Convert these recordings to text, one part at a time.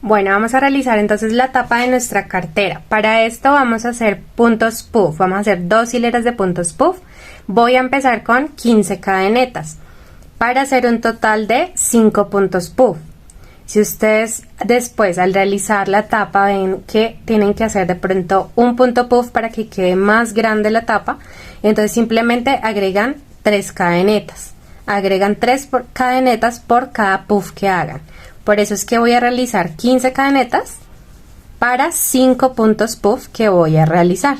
Bueno, vamos a realizar entonces la tapa de nuestra cartera. Para esto vamos a hacer puntos puff. Vamos a hacer 2 hileras de puntos puff. Voy a empezar con 15 cadenetas para hacer un total de 5 puntos puff. Si ustedes después al realizar la tapa ven que tienen que hacer de pronto un punto puff para que quede más grande la tapa, entonces simplemente agregan 3 cadenetas. Agregan 3 cadenetas por cada puff que hagan. Por eso es que voy a realizar 15 cadenetas para 5 puntos puff que voy a realizar.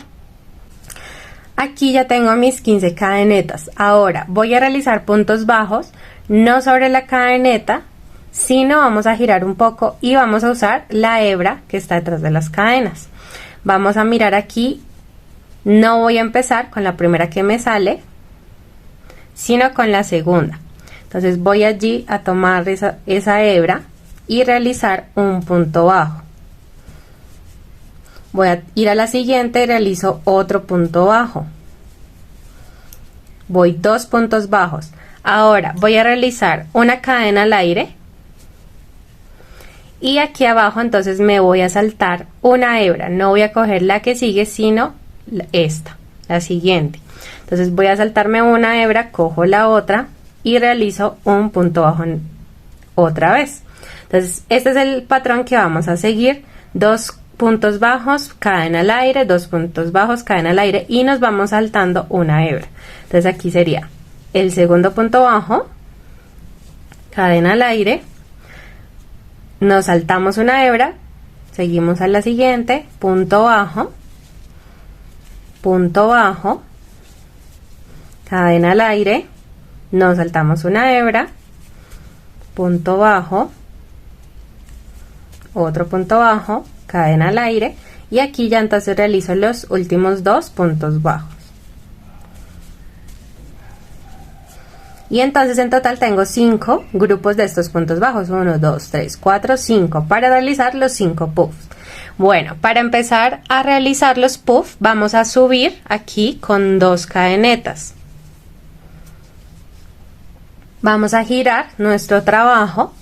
Aquí ya tengo mis 15 cadenetas. Ahora voy a realizar puntos bajos, no sobre la cadeneta, sino vamos a girar un poco y vamos a usar la hebra que está detrás de las cadenas. Vamos a mirar aquí, no voy a empezar con la primera que me sale, sino con la segunda. Entonces voy allí a tomar esa hebra y realizar un punto bajo. Voy a ir a la siguiente y realizo otro punto bajo. Voy 2 puntos bajos. Ahora voy a realizar una cadena al aire y aquí abajo entonces me voy a saltar una hebra. No voy a coger la que sigue, sino esta, la siguiente. Entonces voy a saltarme una hebra, cojo la otra y realizo un punto bajo otra vez. Entonces este es el patrón que vamos a seguir: 2 puntos bajos, cadena al aire, 2 puntos bajos, cadena al aire, y nos vamos saltando una hebra. Entonces aquí sería el segundo punto bajo, cadena al aire, nos saltamos una hebra, seguimos a la siguiente, punto bajo, cadena al aire, nos saltamos una hebra, punto bajo, otro punto bajo, cadena al aire, y aquí ya entonces realizo los últimos 2 puntos bajos. Y entonces en total tengo 5 grupos de estos puntos bajos: 1, 2, 3, 4, 5 para realizar los 5 puffs. Bueno, para empezar a realizar los puffs vamos a subir aquí con 2 cadenetas. Vamos a girar nuestro trabajo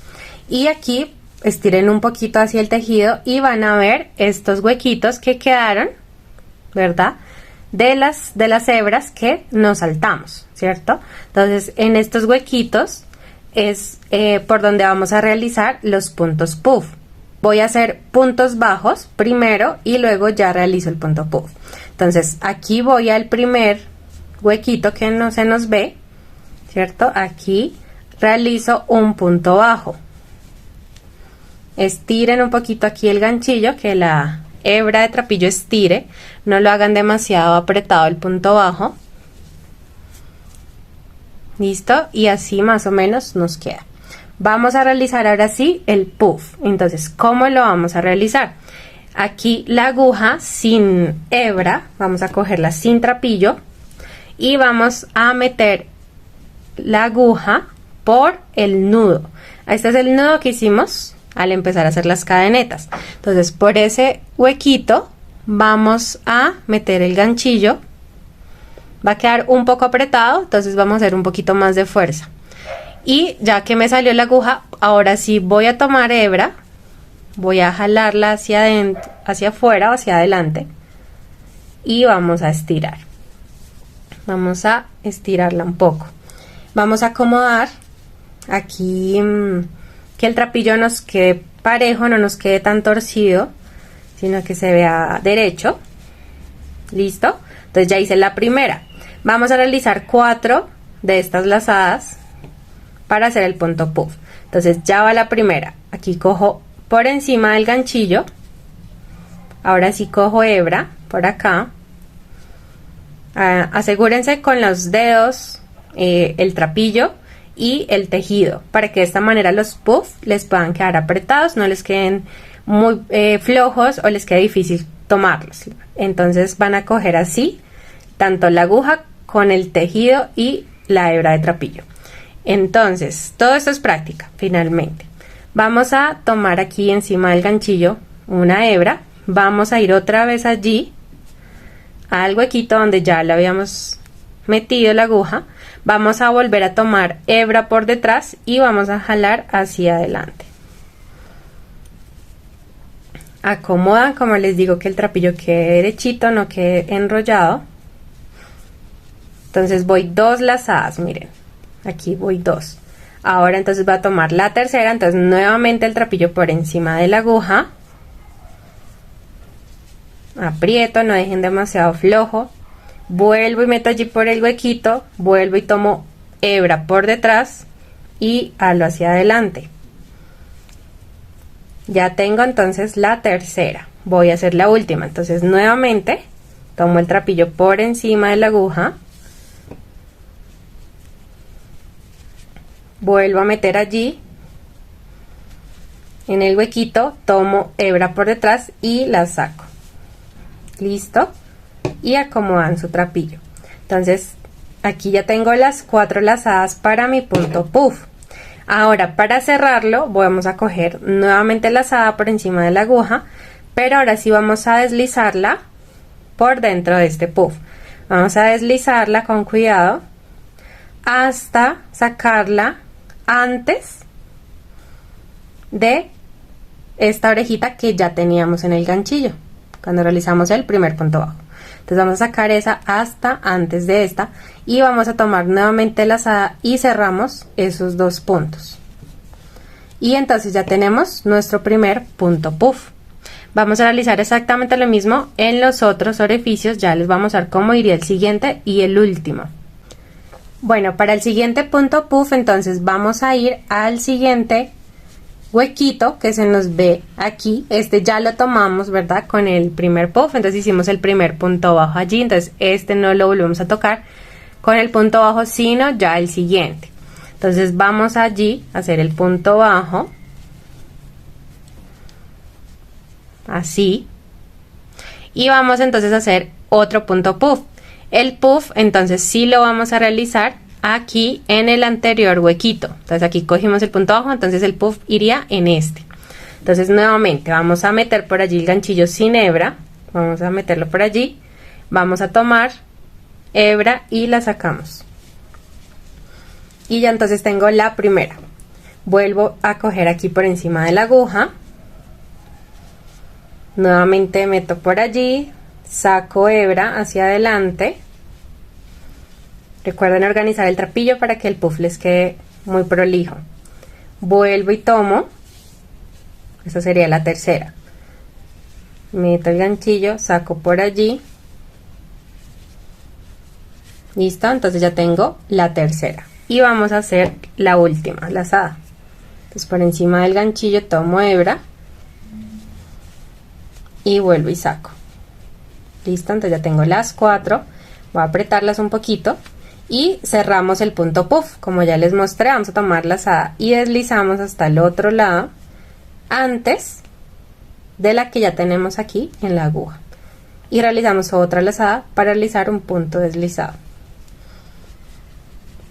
y aquí estiren un poquito hacia el tejido y van a ver estos huequitos que quedaron, ¿verdad? De las hebras que nos saltamos, ¿cierto? Entonces en estos huequitos es por donde vamos a realizar los puntos puff. Voy a hacer puntos bajos primero y luego ya realizo el punto puff. Entonces aquí voy al primer huequito que no se nos ve, ¿cierto? Aquí realizo un punto bajo. Estiren un poquito aquí el ganchillo, que la hebra de trapillo estire, no lo hagan demasiado apretado el punto bajo. Listo, y así más o menos nos queda. Vamos a realizar ahora sí el puff. Entonces, ¿cómo lo vamos a realizar? Aquí la aguja sin hebra, vamos a cogerla sin trapillo y vamos a meter la aguja por el nudo. Este es el nudo que hicimos al empezar a hacer las cadenetas. Entonces por ese huequito vamos a meter el ganchillo. Va a quedar un poco apretado, entonces vamos a hacer un poquito más de fuerza. Y ya que me salió la aguja, ahora sí voy a tomar hebra, voy a jalarla hacia adentro, hacia afuera o hacia adelante, y vamos a estirar. Vamos a estirarla un poco. Vamos a acomodar aquí que el trapillo nos quede parejo, no nos quede tan torcido, sino que se vea derecho. Listo, entonces ya hice la primera. Vamos a realizar 4 de estas lazadas para hacer el punto puff. Entonces ya va la primera. Aquí cojo por encima del ganchillo, ahora sí cojo hebra por acá. Asegúrense con los dedos el trapillo y el tejido para que de esta manera los puffs les puedan quedar apretados, no les queden muy flojos o les quede difícil tomarlos. Entonces van a coger así tanto la aguja con el tejido y la hebra de trapillo. Entonces todo esto es práctica. Finalmente vamos a tomar aquí encima del ganchillo una hebra, vamos a ir otra vez allí al huequito donde ya le habíamos metido la aguja, vamos a volver a tomar hebra por detrás y vamos a jalar hacia adelante. acomodan, como les digo, que el trapillo quede derechito, no quede enrollado. Entonces voy 2 lazadas, miren, aquí voy 2. Ahora entonces voy a tomar la tercera, entonces nuevamente el trapillo por encima de la aguja. Aprieto, no dejen demasiado flojo. Vuelvo y meto allí por el huequito, vuelvo y tomo hebra por detrás y halo hacia adelante. Ya tengo entonces la tercera. Voy a hacer la última, entonces nuevamente tomo el trapillo por encima de la aguja. Vuelvo a meter allí en el huequito, tomo hebra por detrás y la saco. Listo. Y acomodan su trapillo. Entonces aquí ya tengo las 4 lazadas para mi punto puff. Ahora para cerrarlo vamos a coger nuevamente lazada por encima de la aguja, pero ahora sí vamos a deslizarla por dentro de este puff. Vamos a deslizarla con cuidado hasta sacarla antes de esta orejita que ya teníamos en el ganchillo cuando realizamos el primer punto bajo. Entonces vamos a sacar esa hasta antes de esta y vamos a tomar nuevamente lazada y cerramos esos 2 puntos. Y entonces ya tenemos nuestro primer punto puff. Vamos a realizar exactamente lo mismo en los otros orificios, ya les vamos a ver cómo iría el siguiente y el último. Bueno, para el siguiente punto puff entonces vamos a ir al siguiente huequito que se nos ve aquí. Este ya lo tomamos, ¿verdad? Con el primer puff, entonces hicimos el primer punto bajo allí, entonces este no lo volvemos a tocar con el punto bajo, sino ya el siguiente. Entonces vamos allí a hacer el punto bajo, así, y vamos entonces a hacer otro punto puff. El puff entonces sí lo vamos a realizar aquí en el anterior huequito. Entonces aquí cogimos el punto bajo, entonces el puff iría en este. Entonces nuevamente vamos a meter por allí el ganchillo sin hebra, vamos a meterlo por allí, vamos a tomar hebra y la sacamos. Y ya entonces tengo la primera. Vuelvo a coger aquí por encima de la aguja, nuevamente meto por allí, saco hebra hacia adelante. Recuerden organizar el trapillo para que el puff les quede muy prolijo. Vuelvo y tomo, esa sería la tercera. Meto el ganchillo, saco por allí. Listo, entonces ya tengo la tercera. Y vamos a hacer la última lazada. Entonces por encima del ganchillo tomo hebra y vuelvo y saco. Listo, entonces ya tengo las 4. Voy a apretarlas un poquito y cerramos el punto puff. Como ya les mostré, vamos a tomar lazada y deslizamos hasta el otro lado antes de la que ya tenemos aquí en la aguja, y realizamos otra lazada para realizar un punto deslizado.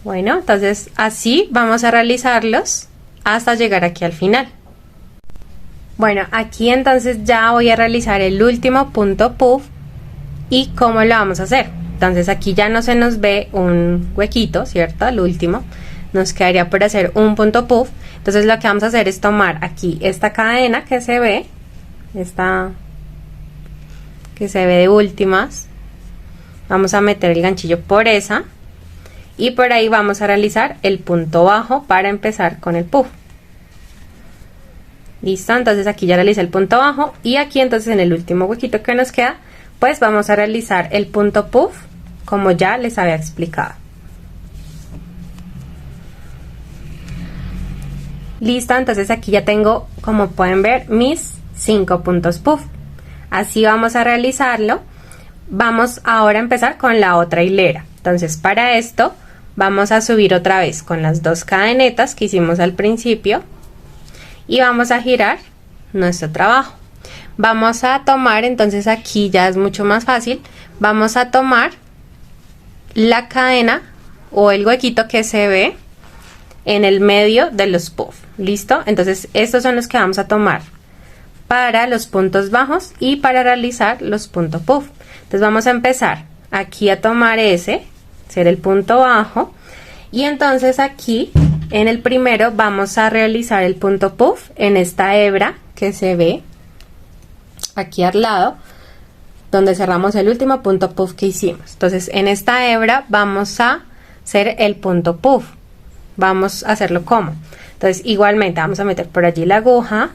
Bueno, entonces así vamos a realizarlos hasta llegar aquí al final. Bueno, aquí entonces ya voy a realizar el último punto puff. ¿Y cómo lo vamos a hacer? Entonces aquí ya no se nos ve un huequito, ¿cierto? El último. Nos quedaría por hacer un punto puff. Entonces lo que vamos a hacer es tomar aquí esta cadena que se ve, esta que se ve de últimas. Vamos a meter el ganchillo por esa. Y por ahí vamos a realizar el punto bajo para empezar con el puff. Listo, entonces aquí ya realicé el punto bajo. Y aquí entonces en el último huequito que nos queda, pues vamos a realizar el punto puff como ya les había explicado. Listo, entonces aquí ya tengo, como pueden ver, mis 5 puntos puff. Así vamos a realizarlo. Vamos ahora a empezar con la otra hilera. Entonces para esto vamos a subir otra vez con las 2 cadenetas que hicimos al principio y vamos a girar nuestro trabajo. Vamos a tomar, entonces aquí ya es mucho más fácil, vamos a tomar la cadena o el huequito que se ve en el medio de los puff. ¿Listo? Entonces estos son los que vamos a tomar para los puntos bajos y para realizar los puntos puff. Entonces vamos a empezar aquí a tomar ese, ser el punto bajo, y entonces aquí en el primero vamos a realizar el punto puff en esta hebra que se ve aquí al lado, donde cerramos el último punto puff que hicimos. Entonces en esta hebra vamos a hacer el punto puff. Vamos a hacerlo como. Entonces igualmente vamos a meter por allí la aguja,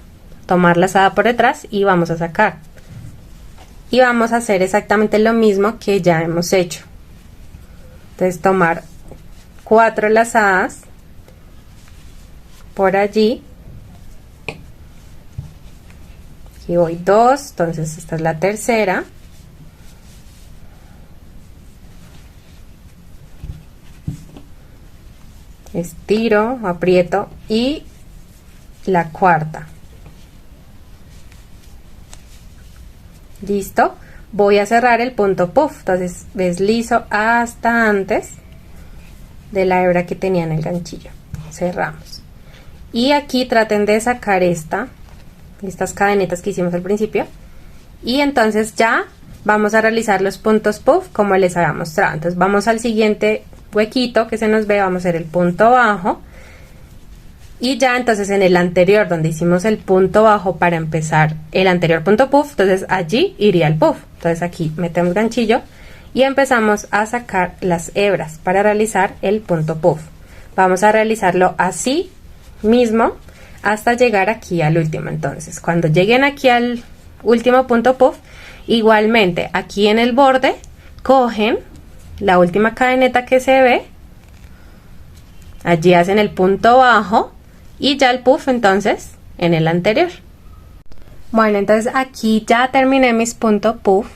tomar la lazada por detrás y vamos a sacar. Y vamos a hacer exactamente lo mismo que ya hemos hecho. Entonces tomar 4 lazadas por allí. Aquí voy 2, entonces esta es la tercera. Estiro, aprieto y la cuarta. Listo. Voy a cerrar el punto puff, entonces deslizo hasta antes de la hebra que tenía en el ganchillo. Cerramos. Y aquí traten de sacar estas cadenitas que hicimos al principio. Y entonces ya vamos a realizar los puntos puff como les había mostrado. Entonces vamos al siguiente huequito que se nos ve, vamos a hacer el punto bajo. Y ya entonces en el anterior donde hicimos el punto bajo para empezar el anterior punto puff, entonces allí iría el puff. Entonces aquí metemos ganchillo y empezamos a sacar las hebras para realizar el punto puff. Vamos a realizarlo así mismo hasta llegar aquí al último. Entonces cuando lleguen aquí al último punto puff, igualmente aquí en el borde cogen la última cadeneta que se ve, allí hacen el punto bajo y ya el puff entonces en el anterior. Bueno, entonces aquí ya terminé mis puntos puff.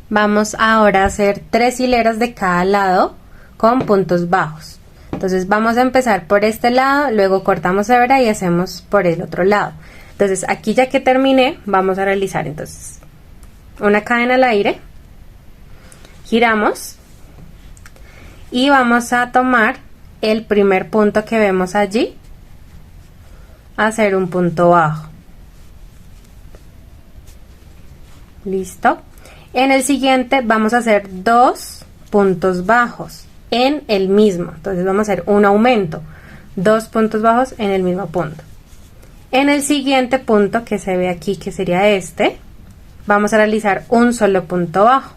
Vamos ahora a hacer 3 hileras de cada lado con puntos bajos. Entonces vamos a empezar por este lado, luego cortamos hebra y hacemos por el otro lado. Entonces aquí ya que terminé, vamos a realizar entonces una cadena al aire, giramos y vamos a tomar el primer punto que vemos allí, hacer un punto bajo. Listo. En el siguiente vamos a hacer 2 puntos bajos en el mismo. Entonces vamos a hacer un aumento, 2 puntos bajos en el mismo punto. En el siguiente punto que se ve aquí, que sería este, vamos a realizar un solo punto bajo.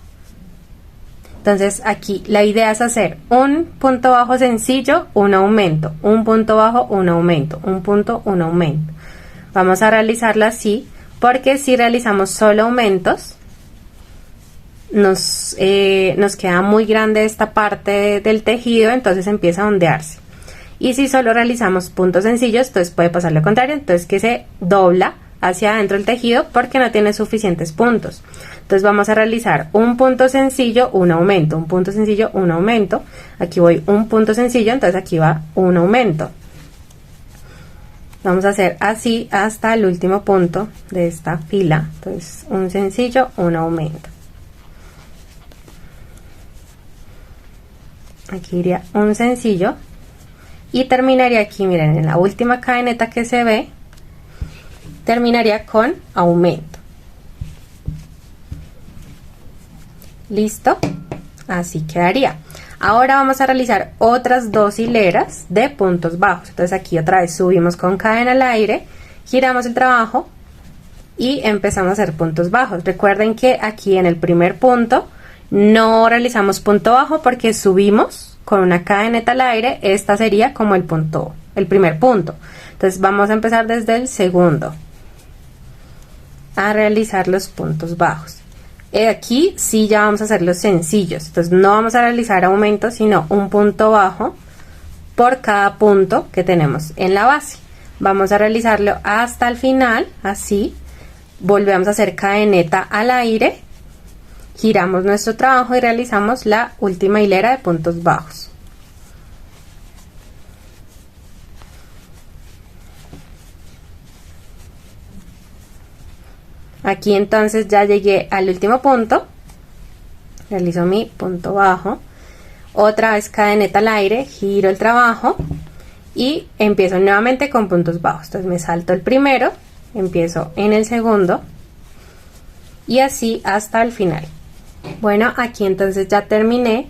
Entonces aquí la idea es hacer un punto bajo sencillo, un aumento, un punto bajo, un aumento, un punto, un aumento. Vamos a realizarlo así porque si realizamos solo aumentos nos queda muy grande esta parte del tejido, entonces empieza a ondearse. Y si solo realizamos puntos sencillos, entonces puede pasar lo contrario, entonces que se dobla hacia adentro el tejido porque no tiene suficientes puntos. Entonces vamos a realizar un punto sencillo, un aumento, un punto sencillo, un aumento. Aquí voy un punto sencillo, entonces aquí va un aumento. Vamos a hacer así hasta el último punto de esta fila. Entonces un sencillo, un aumento. Aquí iría un sencillo y terminaría aquí, miren, en la última cadeneta que se ve, terminaría con aumento. Listo, así quedaría. Ahora vamos a realizar otras 2 hileras de puntos bajos. Entonces aquí otra vez subimos con cadena al aire, giramos el trabajo y empezamos a hacer puntos bajos. Recuerden que aquí en el primer punto no realizamos punto bajo porque subimos con una cadeneta al aire. Esta sería como el primer punto. Entonces vamos a empezar desde el segundo a realizar los puntos bajos. Aquí sí ya vamos a hacer los sencillos, entonces no vamos a realizar aumentos sino un punto bajo por cada punto que tenemos en la base. Vamos a realizarlo hasta el final, así. Volvemos a hacer cadeneta al aire, giramos nuestro trabajo y realizamos la última hilera de puntos bajos. Aquí entonces ya llegué al último punto, realizo mi punto bajo, otra vez cadeneta al aire, giro el trabajo y empiezo nuevamente con puntos bajos. Entonces me salto el primero, empiezo en el segundo y así hasta el final. Bueno, aquí entonces ya terminé.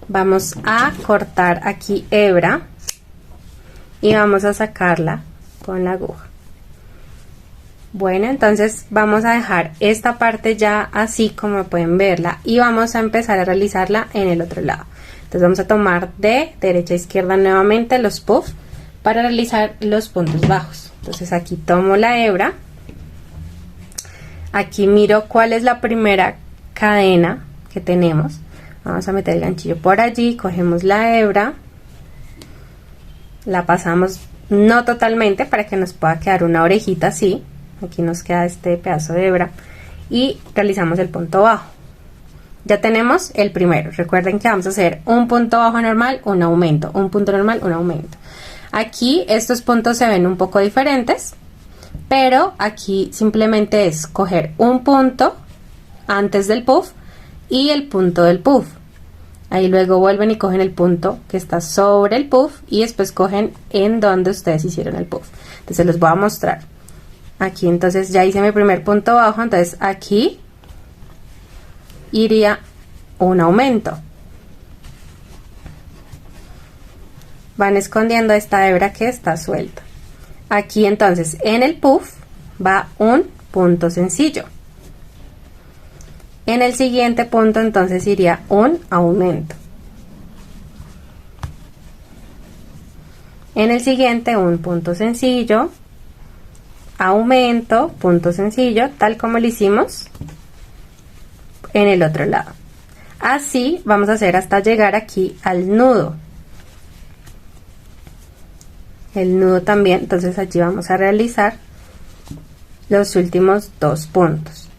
Vamos a cortar aquí hebra y vamos a sacarla con la aguja. Bueno, entonces vamos a dejar esta parte ya así como pueden verla y vamos a empezar a realizarla en el otro lado. Entonces vamos a tomar de derecha a izquierda nuevamente los puffs para realizar los puntos bajos. Entonces aquí tomo la hebra, aquí miro cuál es la primera cadena que tenemos, vamos a meter el ganchillo por allí, cogemos la hebra, la pasamos no totalmente para que nos pueda quedar una orejita así. Aquí nos queda este pedazo de hebra y realizamos el punto bajo. Ya tenemos el primero. Recuerden que vamos a hacer un punto bajo normal, un aumento, un punto normal, un aumento. Aquí estos puntos se ven un poco diferentes, pero aquí simplemente es coger un punto antes del puff y el punto del puff. Ahí luego vuelven y cogen el punto que está sobre el puff y después cogen en donde ustedes hicieron el puff. Entonces los voy a mostrar. Aquí entonces ya hice mi primer punto bajo, entonces aquí iría un aumento. Van escondiendo esta hebra que está suelta. Aquí entonces en el puff va un punto sencillo. En el siguiente punto entonces iría un aumento. En el siguiente un punto sencillo, aumento, punto sencillo, tal como lo hicimos en el otro lado. Así vamos a hacer hasta llegar aquí al nudo. El nudo también, entonces allí vamos a realizar los últimos dos puntos.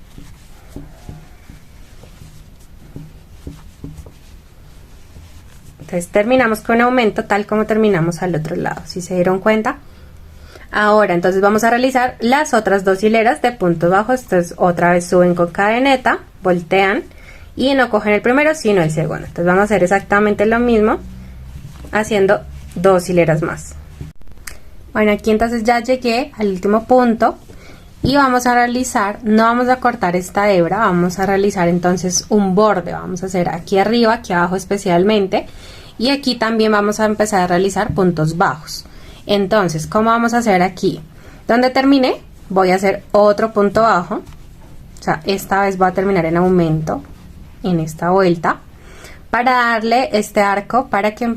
Entonces terminamos con aumento tal como terminamos al otro lado, si se dieron cuenta. Ahora entonces vamos a realizar las otras dos hileras de puntos bajos. Entonces otra vez suben con cadeneta, voltean y no cogen el primero sino el segundo. Entonces vamos a hacer exactamente lo mismo haciendo dos hileras más. Bueno, aquí entonces ya llegué al último punto y vamos a realizar, no vamos a cortar esta hebra, vamos a realizar entonces un borde. Vamos a hacer aquí arriba, aquí abajo especialmente, y aquí también vamos a empezar a realizar puntos bajos. Entonces, ¿cómo vamos a hacer aquí? Donde terminé, voy a hacer otro punto bajo. O sea, esta vez voy a terminar en aumento, en esta vuelta, para darle este arco para que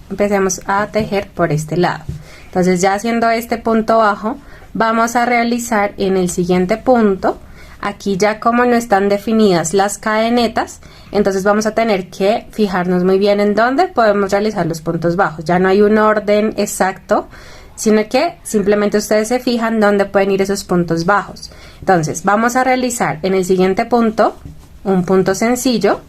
empecemos a tejer por este lado. Entonces, ya haciendo este punto bajo, vamos a realizar en el siguiente punto. Aquí ya como no están definidas las cadenetas, entonces vamos a tener que fijarnos muy bien en dónde podemos realizar los puntos bajos. Ya no hay un orden exacto, sino que simplemente ustedes se fijan dónde pueden ir esos puntos bajos. Entonces vamos a realizar en el siguiente punto un punto sencillo.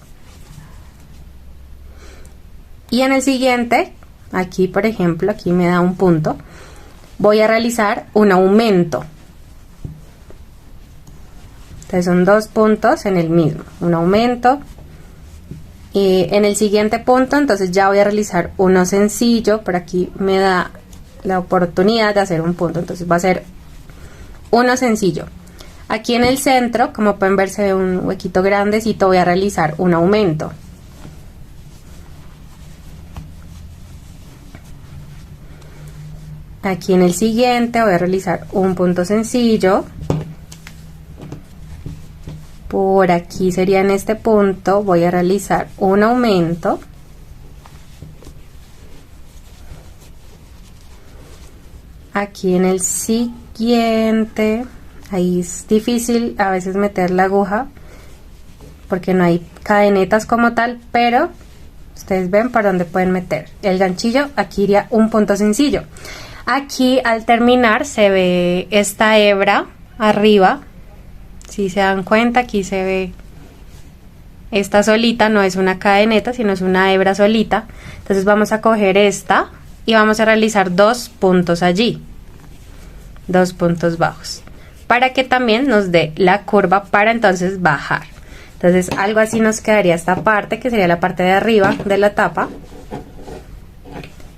Y en el siguiente, aquí por ejemplo, aquí me da un punto, voy a realizar un aumento. Entonces son dos puntos en el mismo, un aumento. Y en el siguiente punto entonces ya voy a realizar uno sencillo, por aquí me da la oportunidad de hacer un punto, entonces va a ser uno sencillo. Aquí en el centro, como pueden ver, se ve un huequito grandecito, voy a realizar un aumento. Aquí en el siguiente voy a realizar un punto sencillo. Por aquí sería en este punto, voy a realizar un aumento. Aquí en el siguiente, ahí es difícil a veces meter la aguja porque no hay cadenetas como tal, pero ustedes ven por dónde pueden meter el ganchillo. Aquí iría un punto sencillo. Aquí al terminar se ve esta hebra arriba. Si se dan cuenta, aquí se ve esta solita, no es una cadeneta, sino es una hebra solita. Entonces vamos a coger esta y vamos a realizar dos puntos allí, dos puntos bajos, para que también nos dé la curva para entonces bajar. Entonces algo así nos quedaría esta parte, que sería la parte de arriba de la tapa.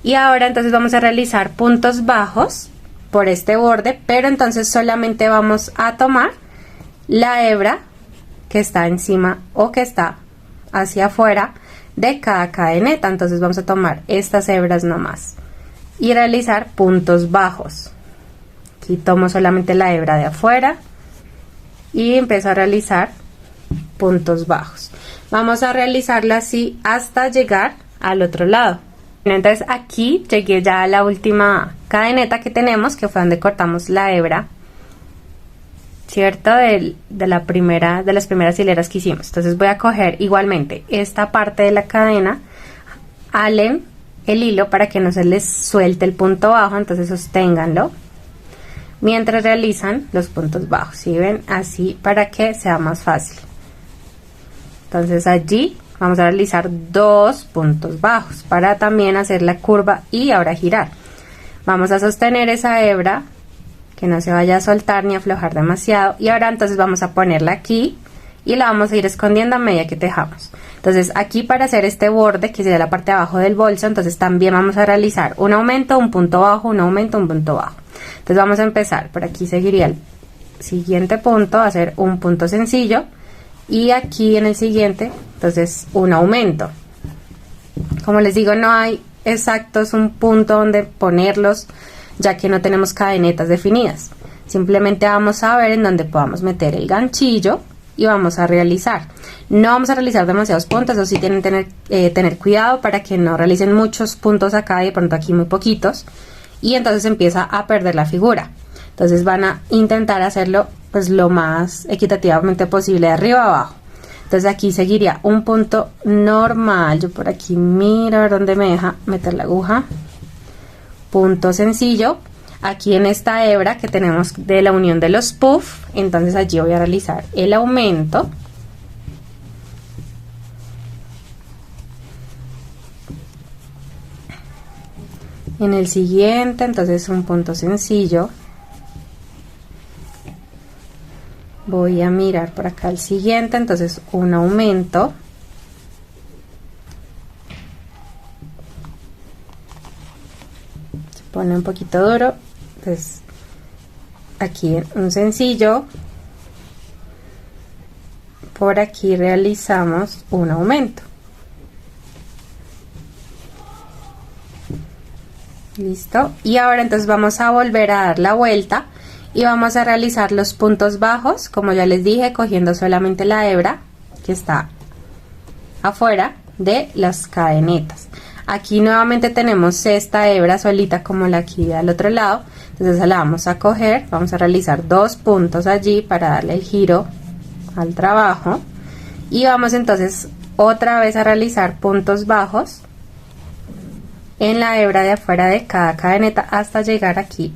Y ahora entonces vamos a realizar puntos bajos por este borde, pero entonces solamente vamos a tomar la hebra que está encima o que está hacia afuera de cada cadeneta. Entonces vamos a tomar estas hebras nomás y realizar puntos bajos. Aquí tomo solamente la hebra de afuera y empiezo a realizar puntos bajos. Vamos a realizarlo así hasta llegar al otro lado. Entonces aquí llegué ya a la última cadeneta que tenemos, que fue donde cortamos la hebra, ¿cierto? De las primeras hileras que hicimos. Entonces voy a coger igualmente esta parte de la cadena, halen el hilo para que no se les suelte el punto bajo, entonces sosténganlo mientras realizan los puntos bajos, ¿sí ven? Así para que sea más fácil. Entonces allí vamos a realizar 2 puntos bajos para también hacer la curva y ahora girar. Vamos a sostener esa hebra, que no se vaya a soltar ni a aflojar demasiado, y ahora entonces vamos a ponerla aquí y la vamos a ir escondiendo a medida que tejamos. Entonces aquí, para hacer este borde que sería la parte de abajo del bolso, entonces también vamos a realizar un aumento, un punto bajo, un aumento, un punto bajo. Entonces vamos a empezar, por aquí seguiría el siguiente punto, hacer un punto sencillo, y aquí en el siguiente entonces un aumento. Como les digo, no hay exactos un punto donde ponerlos, ya que no tenemos cadenetas definidas. Simplemente vamos a ver en donde podamos meter el ganchillo y vamos a realizar. No vamos a realizar demasiados puntos, eso sí tienen que tener cuidado para que no realicen muchos puntos acá y de pronto aquí muy poquitos, y entonces empieza a perder la figura. Entonces van a intentar hacerlo pues lo más equitativamente posible de arriba a abajo. Entonces aquí seguiría un punto normal, yo por aquí miro a ver dónde me deja meter la aguja, punto sencillo. Aquí en esta hebra que tenemos de la unión de los puff, entonces allí voy a realizar el aumento. En el siguiente, entonces un punto sencillo. Voy a mirar por acá el siguiente, entonces un aumento. Se pone un poquito duro. Pues aquí un sencillo, por aquí realizamos un aumento. Listo, y ahora entonces vamos a volver a dar la vuelta y vamos a realizar los puntos bajos, como ya les dije, cogiendo solamente la hebra que está afuera de las cadenetas. Aquí nuevamente tenemos esta hebra solita como la aquí al otro lado, entonces la vamos a coger, vamos a realizar 2 puntos allí para darle el giro al trabajo, y vamos entonces otra vez a realizar puntos bajos en la hebra de afuera de cada cadeneta hasta llegar aquí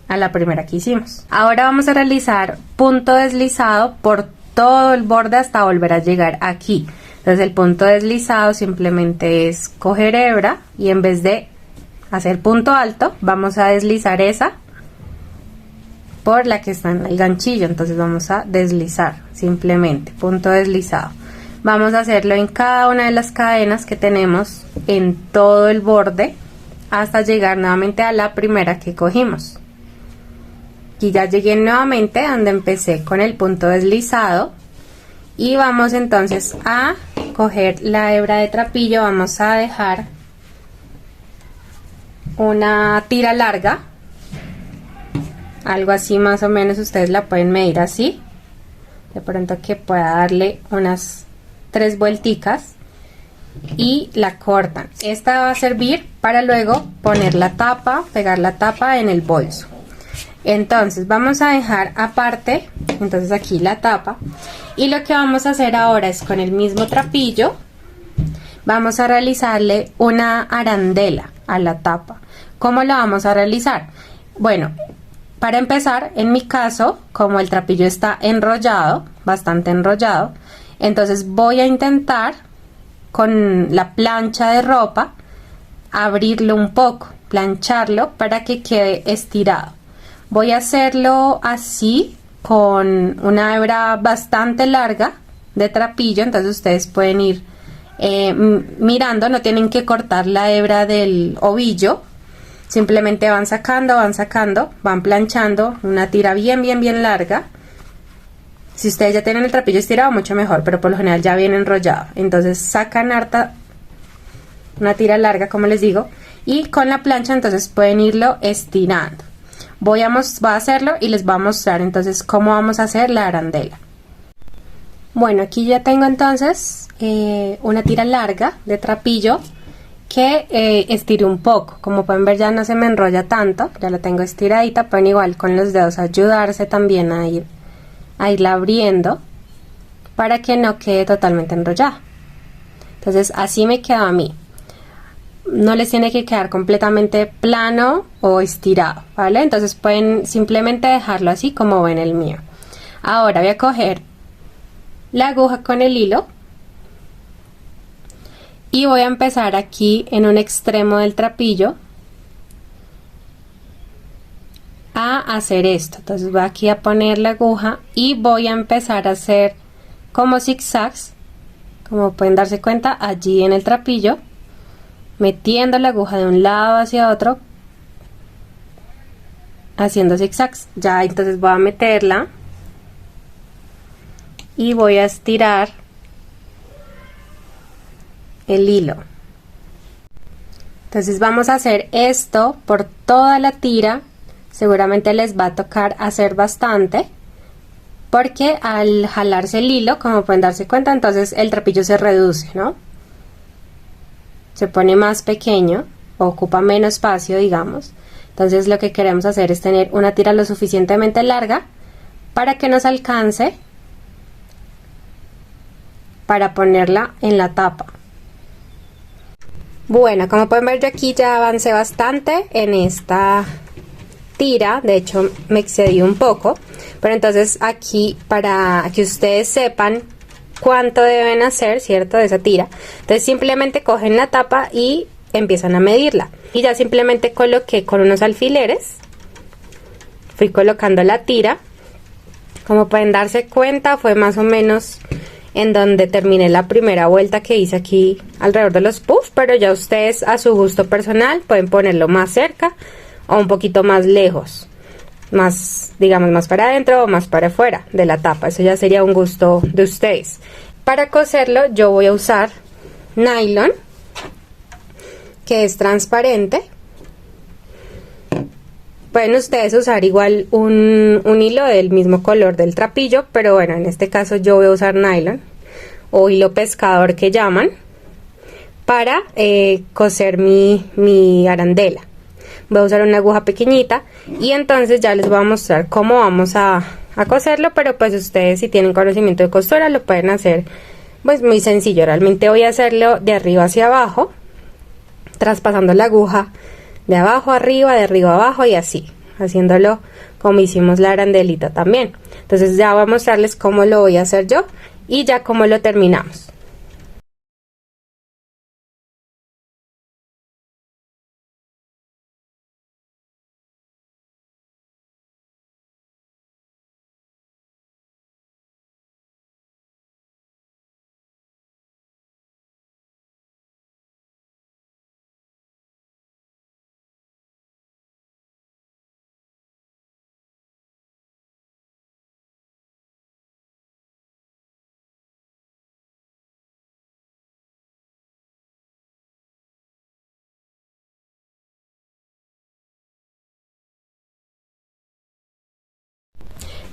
a la primera que hicimos. Ahora vamos a realizar punto deslizado por todo el borde hasta volver a llegar aquí. Entonces el punto deslizado simplemente es coger hebra y en vez de hacer punto alto vamos a deslizar esa por la que está en el ganchillo. Entonces vamos a deslizar simplemente punto deslizado. Vamos a hacerlo en cada una de las cadenas que tenemos en todo el borde hasta llegar nuevamente a la primera que cogimos. Aquí ya llegué nuevamente donde empecé con el punto deslizado. Y vamos entonces a coger la hebra de trapillo, vamos a dejar una tira larga, algo así más o menos, ustedes la pueden medir así, de pronto que pueda darle unas 3 vuelticas y la cortan. Esta va a servir para luego poner la tapa, pegar la tapa en el bolso. Entonces vamos a dejar aparte entonces aquí la tapa, y lo que vamos a hacer ahora es con el mismo trapillo vamos a realizarle una arandela a la tapa. ¿Cómo lo vamos a realizar? Bueno, para empezar, en mi caso, como el trapillo está enrollado, bastante enrollado, entonces voy a intentar con la plancha de ropa abrirlo un poco, plancharlo para que quede estirado. Voy a hacerlo así con una hebra bastante larga de trapillo, entonces ustedes pueden ir mirando, no tienen que cortar la hebra del ovillo, simplemente van sacando, van planchando una tira bien larga. Si ustedes ya tienen el trapillo estirado, mucho mejor, pero por lo general ya viene enrollado. Entonces sacan harta, una tira larga como les digo, y con la plancha entonces pueden irlo estirando. Voy a hacerlo y les voy a mostrar entonces cómo vamos a hacer la arandela. Bueno, aquí ya tengo entonces una tira larga de trapillo que estiré un poco. Como pueden ver, ya no se me enrolla tanto, ya la tengo estiradita. Pueden igual con los dedos ayudarse también a irla abriendo para que no quede totalmente enrollada. Entonces así me queda a mí. No les tiene que quedar completamente plano o estirado, ¿vale? Entonces pueden simplemente dejarlo así como ven el mío. Ahora voy a coger la aguja con el hilo y voy a empezar aquí en un extremo del trapillo a hacer esto. Entonces voy aquí a poner la aguja y voy a empezar a hacer como zigzags, como pueden darse cuenta, allí en el trapillo, metiendo la aguja de un lado hacia otro, haciendo zigzags. Ya entonces voy a meterla y voy a estirar el hilo. Entonces vamos a hacer esto por toda la tira. Seguramente les va a tocar hacer bastante porque al jalarse el hilo, como pueden darse cuenta, entonces el trapillo se reduce, ¿no? Se pone más pequeño, ocupa menos espacio, digamos. Entonces lo que queremos hacer es tener una tira lo suficientemente larga para que nos alcance para ponerla en la tapa. Bueno, como pueden ver, yo aquí ya avancé bastante en esta tira. De hecho me excedí un poco, pero entonces aquí, para que ustedes sepan cuánto deben hacer, ¿cierto?, de esa tira, entonces simplemente cogen la tapa y empiezan a medirla. Y ya simplemente coloqué con unos alfileres, fui colocando la tira. Como pueden darse cuenta, fue más o menos en donde terminé la primera vuelta que hice aquí alrededor de los puffs, pero ya ustedes a su gusto personal pueden ponerlo más cerca o un poquito más lejos, más, digamos, más para adentro o más para afuera de la tapa. Eso ya sería un gusto de ustedes. Para coserlo yo voy a usar nylon, que es transparente. Pueden ustedes usar igual un hilo del mismo color del trapillo, pero bueno, en este caso yo voy a usar nylon o hilo pescador que llaman para coser mi arandela. Voy a usar una aguja pequeñita y entonces ya les voy a mostrar cómo vamos a coserlo, pero pues ustedes, si tienen conocimiento de costura, lo pueden hacer pues muy sencillo. Realmente voy a hacerlo de arriba hacia abajo, traspasando la aguja de abajo a arriba, de arriba a abajo y así, haciéndolo como hicimos la arandelita también. Entonces ya voy a mostrarles cómo lo voy a hacer yo y ya cómo lo terminamos.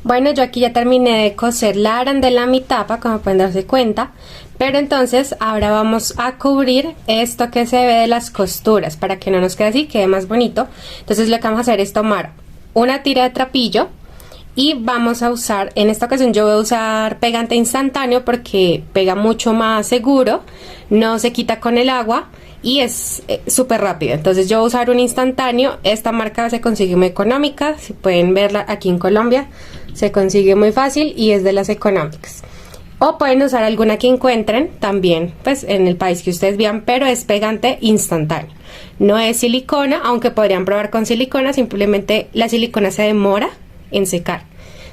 Bueno, yo aquí ya terminé de coser la arandela a mi tapa, como pueden darse cuenta, pero entonces ahora vamos a cubrir esto que se ve de las costuras para que no nos quede así, quede más bonito. Entonces lo que vamos a hacer es tomar una tira de trapillo y vamos a usar, en esta ocasión yo voy a usar pegante instantáneo porque pega mucho más seguro, no se quita con el agua y es súper rápido. Entonces yo voy a usar un instantáneo. Esta marca se consigue muy económica, si pueden verla aquí en Colombia se consigue muy fácil y es de las económicas. O pueden usar alguna que encuentren también pues en el país que ustedes vean, pero es pegante instantáneo, no es silicona, aunque podrían probar con silicona. Simplemente la silicona se demora en secar,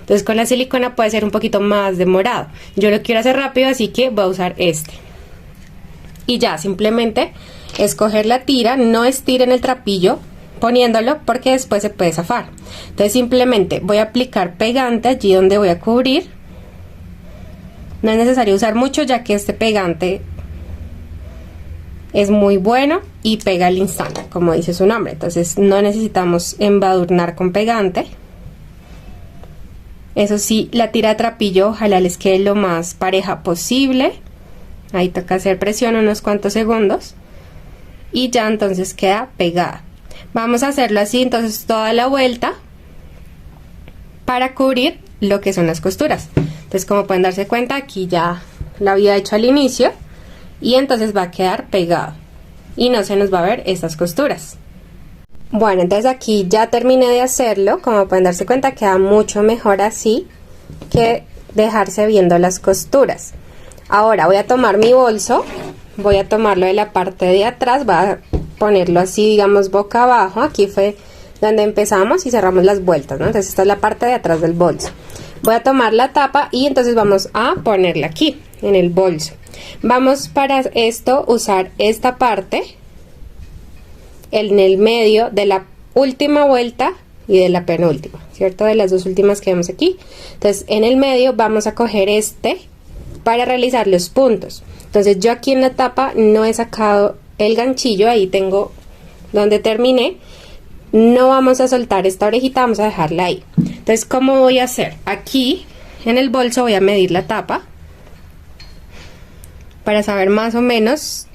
entonces con la silicona puede ser un poquito más demorado. Yo lo quiero hacer rápido, así que voy a usar este. Y ya simplemente escoger la tira, no estiren el trapillo poniéndolo porque después se puede zafar. Entonces simplemente voy a aplicar pegante allí donde voy a cubrir. No es necesario usar mucho, ya que este pegante es muy bueno y pega al instante, como dice su nombre. Entonces no necesitamos embadurnar con pegante. Eso sí, la tira de trapillo ojalá les quede lo más pareja posible. Ahí toca hacer presión unos cuantos segundos y ya entonces queda pegada. Vamos a hacerlo así entonces toda la vuelta para cubrir lo que son las costuras. Entonces, como pueden darse cuenta, aquí ya lo había hecho al inicio y entonces va a quedar pegado y no se nos va a ver estas costuras. Bueno, entonces aquí ya terminé de hacerlo. Como pueden darse cuenta, queda mucho mejor así que dejarse viendo las costuras. Ahora voy a tomar mi bolso, voy a tomarlo de la parte de atrás, voy a ponerlo así, digamos, boca abajo. Aquí fue donde empezamos y cerramos las vueltas, ¿no? Entonces esta es la parte de atrás del bolso. Voy a tomar la tapa y entonces vamos a ponerla aquí en el bolso. Vamos para esto usar esta parte en el medio de la última vuelta y de la penúltima, ¿cierto? De las dos últimas que vemos aquí. Entonces en el medio vamos a coger este para realizar los puntos. Entonces yo aquí en la tapa no he sacado el ganchillo, ahí tengo donde terminé. No vamos a soltar esta orejita, vamos a dejarla ahí. Entonces, ¿cómo voy a hacer? Aquí en el bolso voy a medir la tapa para saber más o menos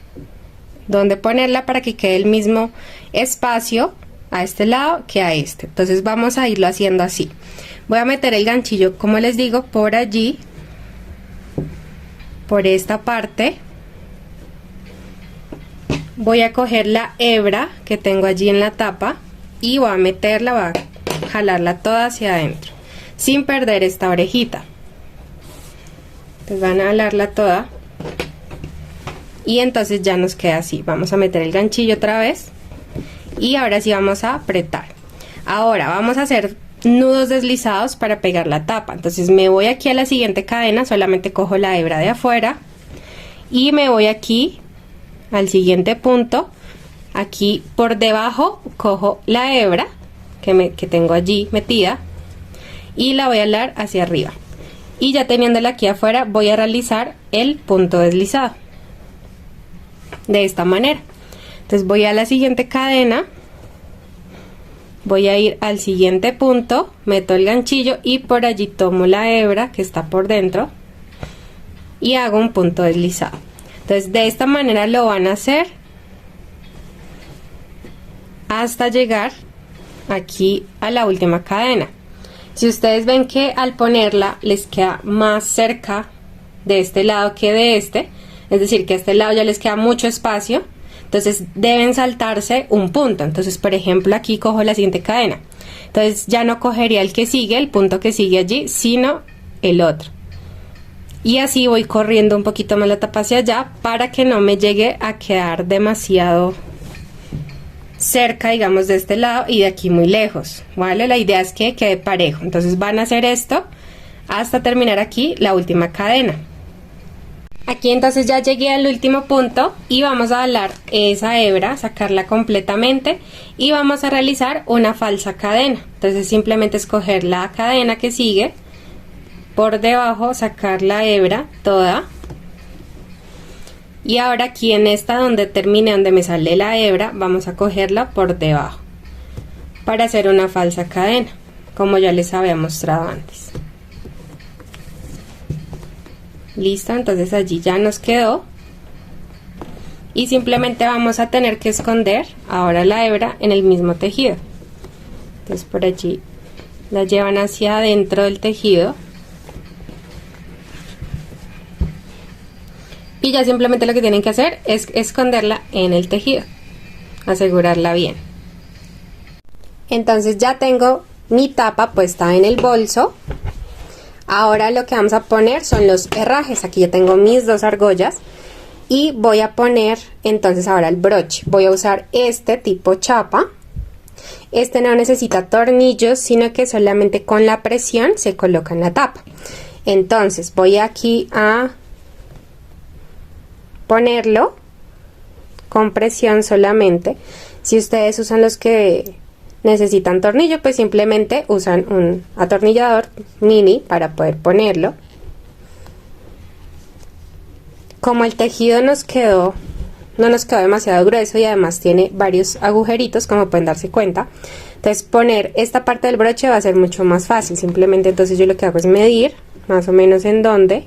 dónde ponerla para que quede el mismo espacio a este lado que a este. Entonces vamos a irlo haciendo así. Voy a meter el ganchillo, como les digo, por allí, por esta parte. Voy a coger la hebra que tengo allí en la tapa y voy a meterla, voy a jalarla toda hacia adentro sin perder esta orejita. Entonces van a jalarla toda y entonces ya nos queda así. Vamos a meter el ganchillo otra vez y ahora sí vamos a apretar. Ahora vamos a hacer nudos deslizados para pegar la tapa. Entonces me voy aquí a la siguiente cadena, solamente cojo la hebra de afuera y me voy aquí al siguiente punto. Aquí por debajo cojo la hebra que tengo allí metida y la voy a alar hacia arriba, y ya teniéndola aquí afuera voy a realizar el punto deslizado de esta manera. Entonces voy a la siguiente cadena, voy a ir al siguiente punto, meto el ganchillo y por allí tomo la hebra que está por dentro y hago un punto deslizado. Entonces de esta manera lo van a hacer hasta llegar aquí a la última cadena. Si ustedes ven que al ponerla les queda más cerca de este lado que de este, es decir que a este lado ya les queda mucho espacio, entonces deben saltarse un punto. Entonces, por ejemplo, aquí cojo la siguiente cadena, entonces ya no cogería el que sigue, el punto que sigue allí, sino el otro, y así voy corriendo un poquito más la tapa hacia allá para que no me llegue a quedar demasiado cerca, digamos, de este lado y de aquí muy lejos, ¿vale? La idea es que quede parejo. Entonces van a hacer esto hasta terminar aquí la última cadena. Aquí entonces ya llegué al último punto y vamos a alar esa hebra, sacarla completamente y vamos a realizar una falsa cadena. Entonces simplemente escoger la cadena que sigue, por debajo sacar la hebra toda. Y ahora aquí en esta donde termine, donde me sale la hebra, vamos a cogerla por debajo para hacer una falsa cadena, como ya les había mostrado antes. Listo, entonces allí ya nos quedó. Y simplemente vamos a tener que esconder ahora la hebra en el mismo tejido. Entonces por allí la llevan hacia adentro del tejido. Y ya simplemente lo que tienen que hacer es esconderla en el tejido, asegurarla bien. Entonces ya tengo mi tapa puesta en el bolso. Ahora lo que vamos a poner son los herrajes. Aquí ya tengo mis dos argollas y voy a poner entonces ahora el broche. Voy a usar este tipo chapa. Este no necesita tornillos, sino que solamente con la presión se coloca en la tapa. Entonces voy aquí a ponerlo con presión solamente. Si ustedes usan los que necesitan tornillo, pues simplemente usan un atornillador mini para poder ponerlo. Como el tejido nos no nos quedó demasiado grueso y además tiene varios agujeritos, como pueden darse cuenta. Entonces poner esta parte del broche va a ser mucho más fácil. Simplemente entonces yo lo que hago es medir más o menos en dónde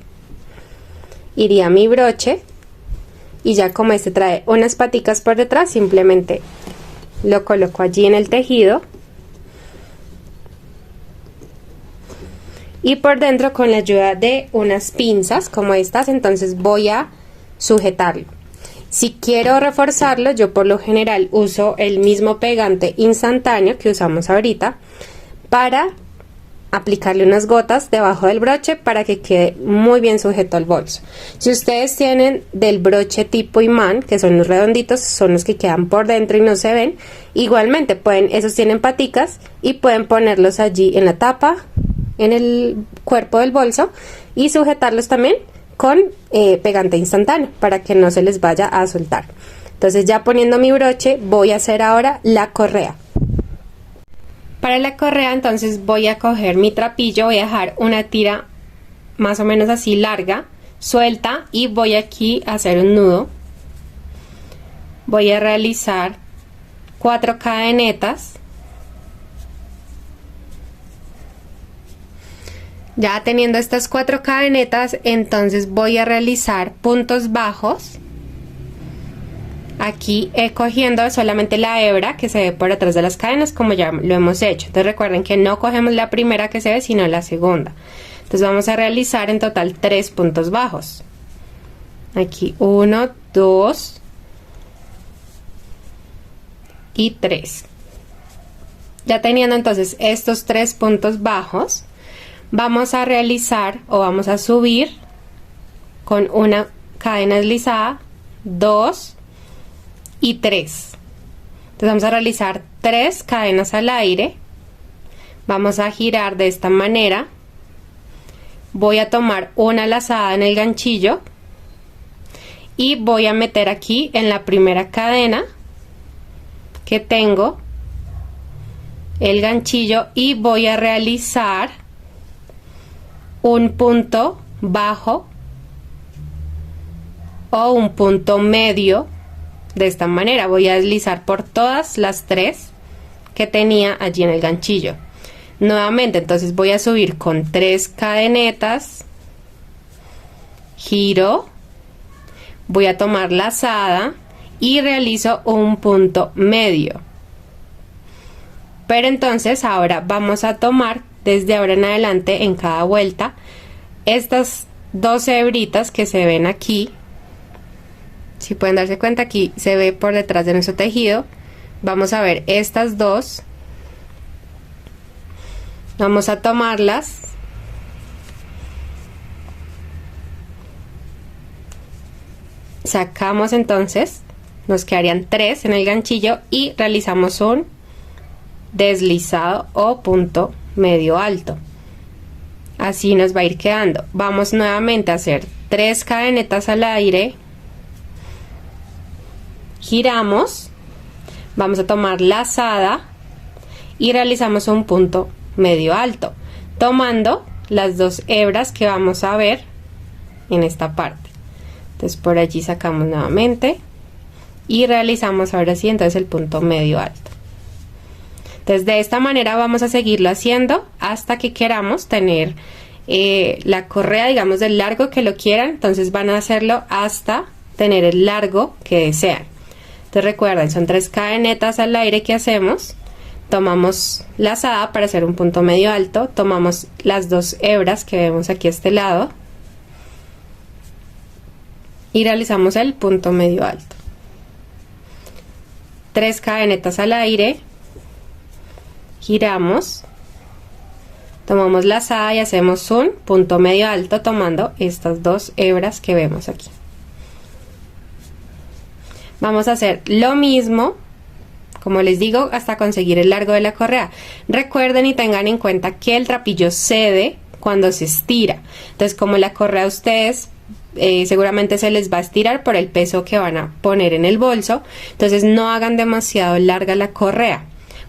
iría mi broche, y ya como este trae unas paticas por detrás, simplemente lo coloco allí en el tejido y por dentro, con la ayuda de unas pinzas como estas, entonces voy a sujetarlo. Si quiero reforzarlo, yo por lo general uso el mismo pegante instantáneo que usamos ahorita para aplicarle unas gotas debajo del broche para que quede muy bien sujeto al bolso. Si ustedes tienen del broche tipo imán, que son los redonditos, son los que quedan por dentro y no se ven, igualmente pueden, esos tienen paticas y pueden ponerlos allí en la tapa, en el cuerpo del bolso, y sujetarlos también con pegante instantáneo para que no se les vaya a soltar. Entonces, ya poniendo mi broche, voy a hacer ahora la correa. Para la correa, entonces voy a coger mi trapillo, voy a dejar una tira más o menos así larga, suelta, y voy aquí a hacer un nudo. Voy a realizar 4 cadenetas. Ya teniendo estas 4 cadenetas, entonces voy a realizar puntos bajos. Aquí cogiendo solamente la hebra que se ve por detrás de las cadenas, como ya lo hemos hecho. Entonces recuerden que no cogemos la primera que se ve, sino la segunda. Entonces vamos a realizar en total 3 puntos bajos. Aquí 1, 2 y 3. Ya teniendo entonces estos 3 puntos bajos, vamos a realizar o vamos a subir con una cadena deslizada, 2 y 3. Entonces vamos a realizar 3 cadenas al aire. Vamos a girar de esta manera. Voy a tomar una lazada en el ganchillo y voy a meter aquí en la primera cadena que tengo el ganchillo, y voy a realizar un punto bajo o un punto medio. De esta manera voy a deslizar por todas las 3 que tenía allí en el ganchillo. Nuevamente, entonces voy a subir con 3 cadenetas, giro, voy a tomar lazada y realizo un punto medio. Pero entonces ahora vamos a tomar desde ahora en adelante en cada vuelta estas 2 hebritas que se ven aquí. Si pueden darse cuenta, aquí se ve por detrás de nuestro tejido. Vamos a ver estas 2. Vamos a tomarlas. Sacamos entonces, nos quedarían 3 en el ganchillo y realizamos un deslizado o punto medio alto. Así nos va a ir quedando. Vamos nuevamente a hacer 3 cadenetas al aire. Giramos, vamos a tomar lazada y realizamos un punto medio alto, tomando las 2 hebras que vamos a ver en esta parte. Entonces por allí sacamos nuevamente y realizamos ahora sí entonces el punto medio alto. Entonces de esta manera vamos a seguirlo haciendo hasta que queramos tener la correa, digamos, del largo que lo quieran. Entonces van a hacerlo hasta tener el largo que desean. Entonces recuerden, son 3 cadenetas al aire que hacemos, tomamos lazada para hacer un punto medio alto, tomamos las 2 hebras que vemos aquí a este lado y realizamos el punto medio alto. 3 cadenetas al aire, giramos, tomamos lazada y hacemos un punto medio alto tomando estas 2 hebras que vemos aquí. Vamos a hacer lo mismo, como les digo, hasta conseguir el largo de la correa. Recuerden y tengan en cuenta que el trapillo cede cuando se estira. Entonces, como la correa a ustedes seguramente se les va a estirar por el peso que van a poner en el bolso, entonces no hagan demasiado larga la correa,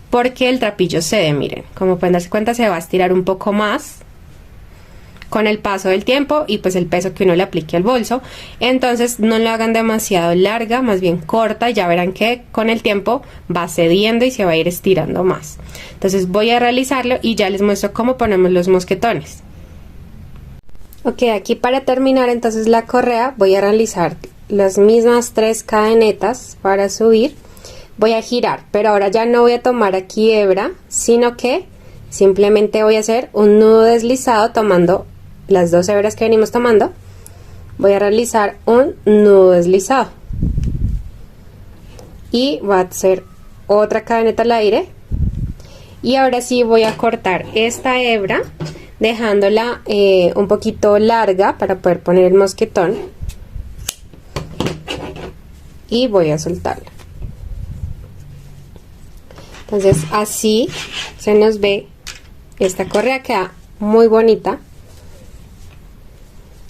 porque el trapillo cede. Miren, como pueden darse cuenta, se va a estirar un poco más con el paso del tiempo y pues el peso que uno le aplique al bolso. Entonces no lo hagan demasiado larga, más bien corta, ya verán que con el tiempo va cediendo y se va a ir estirando más. Entonces voy a realizarlo y ya les muestro cómo ponemos los mosquetones. Ok, aquí para terminar entonces la correa voy a realizar las mismas 3 cadenetas para subir. Voy a girar, pero ahora ya no voy a tomar aquí hebra, sino que simplemente voy a hacer un nudo deslizado tomando las 2 hebras que venimos tomando. Voy a realizar un nudo deslizado y voy a hacer otra cadeneta al aire, y ahora sí voy a cortar esta hebra dejándola un poquito larga para poder poner el mosquetón, y voy a soltarla. Entonces así se nos ve esta correa, queda muy bonita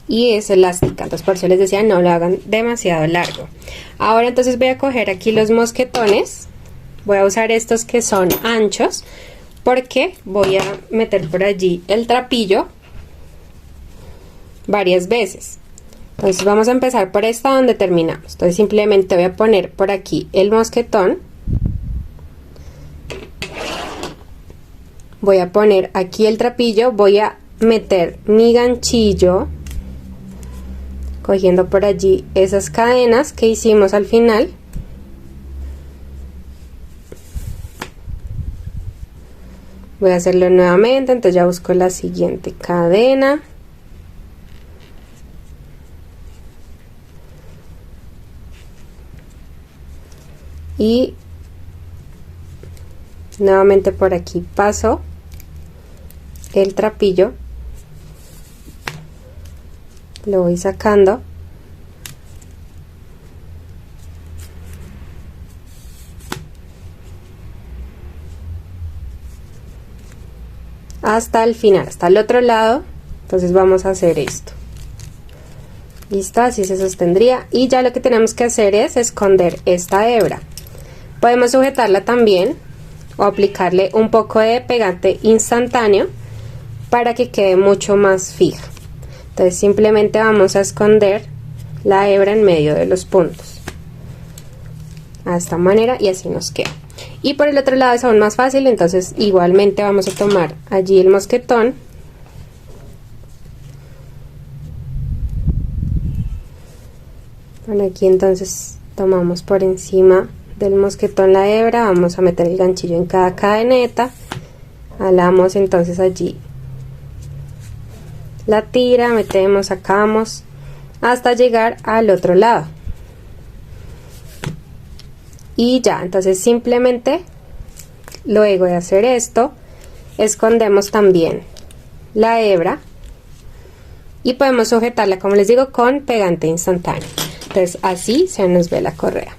y es elástica, entonces por eso les decía no lo hagan demasiado largo. Ahora entonces voy a coger aquí los mosquetones, voy a usar estos que son anchos porque voy a meter por allí el trapillo varias veces. Entonces vamos a empezar por esta donde terminamos. Entonces simplemente voy a poner por aquí el mosquetón, voy a poner aquí el trapillo, voy a meter mi ganchillo cogiendo por allí esas cadenas que hicimos al final. Voy a hacerlo nuevamente, entonces ya busco la siguiente cadena. Y nuevamente por aquí paso el trapillo, lo voy sacando hasta el final, hasta el otro lado. Entonces vamos a hacer esto, listo, así se sostendría, y ya lo que tenemos que hacer es esconder esta hebra. Podemos sujetarla también o aplicarle un poco de pegante instantáneo para que quede mucho más fija. Entonces simplemente vamos a esconder la hebra en medio de los puntos de esta manera y así nos queda. Y por el otro lado es aún más fácil, entonces igualmente vamos a tomar allí el mosquetón, por aquí entonces tomamos por encima del mosquetón la hebra, vamos a meter el ganchillo en cada cadeneta, jalamos entonces allí la tira, metemos, sacamos hasta llegar al otro lado y ya. Entonces simplemente luego de hacer esto escondemos también la hebra y podemos sujetarla, como les digo, con pegante instantáneo. Entonces así se nos ve la correa.